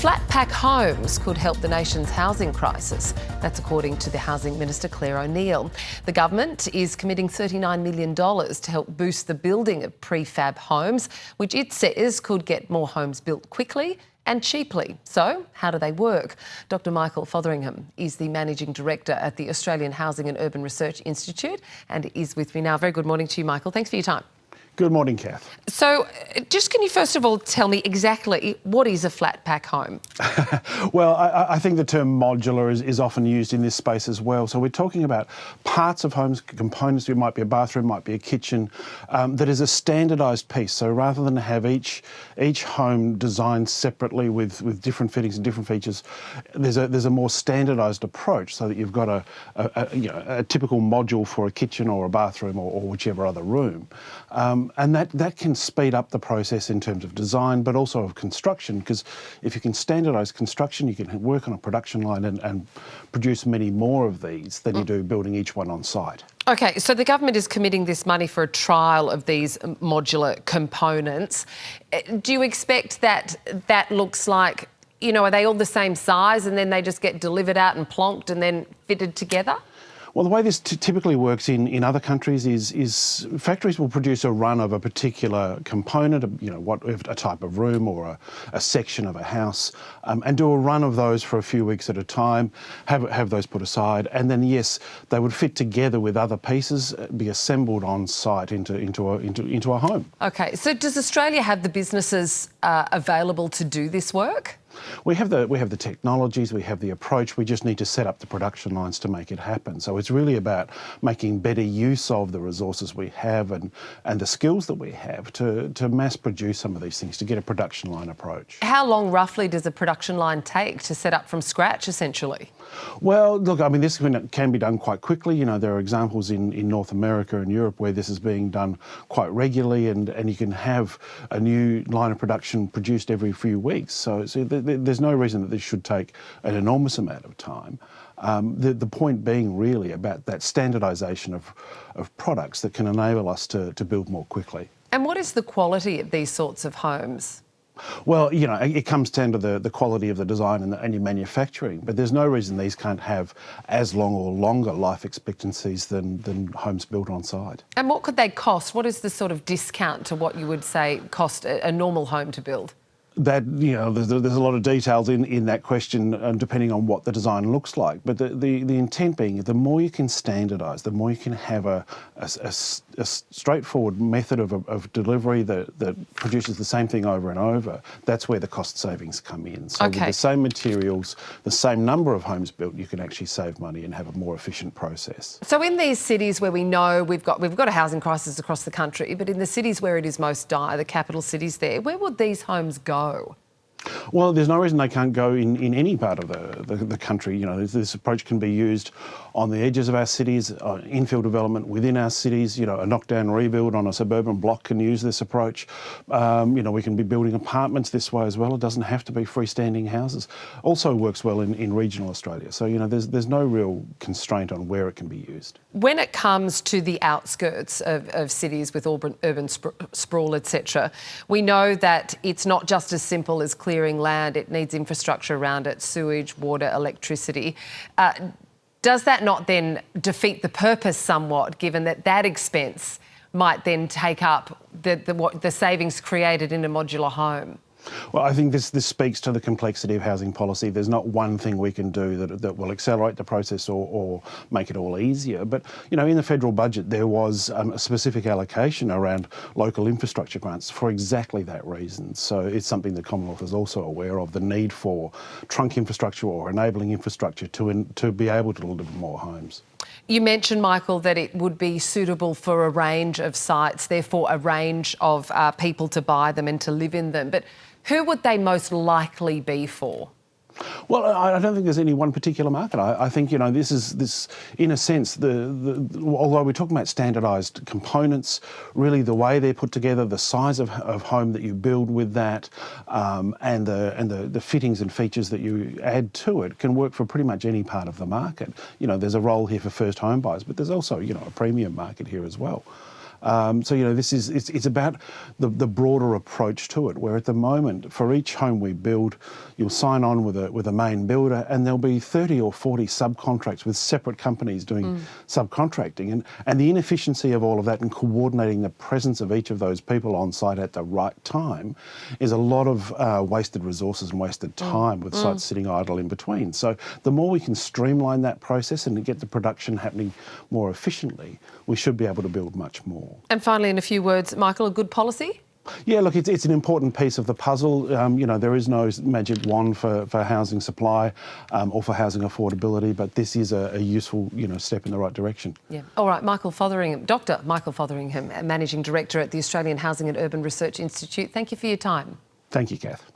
Flat pack homes could help the nation's housing crisis. That's according to the Housing Minister, Claire O'Neil. The government is committing $39 million to help boost the building of prefab homes, which it says could get more homes built quickly and cheaply. So, how do they work? Dr. Michael Fotheringham is the Managing Director at the Australian Housing and Urban Research Institute and is with me now. Very good morning to you, Michael. Thanks for your time. Good morning, Kath. So, just can you first of all tell me exactly what is a flat pack home? Well, I think the term modular is often used in this space as well. So we're talking about parts of homes, components. It might be a bathroom, might be a kitchen, that is a standardised piece. So rather than have each home designed separately with different fittings and different features, there's a more standardised approach so that you've got a typical module for a kitchen or a bathroom or whichever other room. And that can speed up the process in terms of design, but also of construction, because if you can standardise construction, you can work on a production line and produce many more of these than you do building each one on site. Okay, so the government is committing this money for a trial of these modular components. Do you expect that looks like, you know, are they all the same size and then they just get delivered out and plonked and then fitted together? Well, the way this typically works in other countries is factories will produce a run of a particular component, a type of room or a section of a house, and do a run of those for a few weeks at a time, have those put aside, and then, yes, they would fit together with other pieces, be assembled on site into a home. Okay, so does Australia have the businesses available to do this work? We have the technologies, we have the approach, we just need to set up the production lines to make it happen. So it's really about making better use of the resources we have and the skills that we have to mass produce some of these things, to get a production line approach. How long roughly does a production line take to set up from scratch, essentially? Well, look, I mean, this can be done quite quickly. You know, there are examples in North America and Europe where this is being done quite regularly, and you can have a new line of production produced every few weeks. So there's no reason that this should take an enormous amount of time. The point being really about that standardisation of products that can enable us to build more quickly. And what is the quality of these sorts of homes? Well, you know, it comes down to the quality of the design and your manufacturing, but there's no reason these can't have as long or longer life expectancies than homes built on site. And what could they cost? What is the sort of discount to what you would say cost a normal home to build? That, you know, there's a lot of details in that question, depending on what the design looks like. But the intent being, the more you can standardise, the more you can have a straightforward method of delivery that produces the same thing over and over. That's where the cost savings come in. So with the same materials, the same number of homes built, you can actually save money and have a more efficient process. So in these cities where we know we've got a housing crisis across the country, but in the cities where it is most dire, the capital cities there, where would these homes go? Well, there's no reason they can't go in any part of the country. You know, this approach can be used on the edges of our cities, infill development within our cities. You know, a knockdown rebuild on a suburban block can use this approach. You know, we can be building apartments this way as well. It doesn't have to be freestanding houses. Also works well in regional Australia. So, you know, there's no real constraint on where it can be used. When it comes to the outskirts of cities with urban sprawl, etc., we know that it's not just as simple as clearing land. It needs infrastructure around it, sewage, water, electricity. Does that not then defeat the purpose somewhat, given that expense might then take up the savings created in a modular home? Well, I think this speaks to the complexity of housing policy. There's not one thing we can do that will accelerate the process or make it all easier. But, you know, in the federal budget, there was a specific allocation around local infrastructure grants for exactly that reason. So it's something the Commonwealth is also aware of, the need for trunk infrastructure or enabling infrastructure to be able to deliver more homes. You mentioned, Michael, that it would be suitable for a range of sites, therefore a range of people to buy them and to live in them. But who would they most likely be for? Well, I don't think there's any one particular market. I think, you know, this in a sense, although we're talking about standardised components, really the way they're put together, the size of home that you build with that, and the fittings and features that you add to it can work for pretty much any part of the market. You know, there's a role here for first home buyers, but there's also, you know, a premium market here as well. So, you know, it's about the broader approach to it, where at the moment, for each home we build, you'll sign on with a main builder, and there'll be 30 or 40 subcontracts with separate companies doing subcontracting. And the inefficiency of all of that and coordinating the presence of each of those people on site at the right time is a lot of wasted resources and wasted time with sites sitting idle in between. So the more we can streamline that process and get the production happening more efficiently, we should be able to build much more. And finally, in a few words, Michael, a good policy? Yeah, look, it's an important piece of the puzzle. You know, there is no magic wand for housing supply or for housing affordability, but this is a useful, you know, step in the right direction. Yeah. All right, Michael Fotheringham, Dr. Michael Fotheringham, Managing Director at the Australian Housing and Urban Research Institute. Thank you for your time. Thank you, Kath.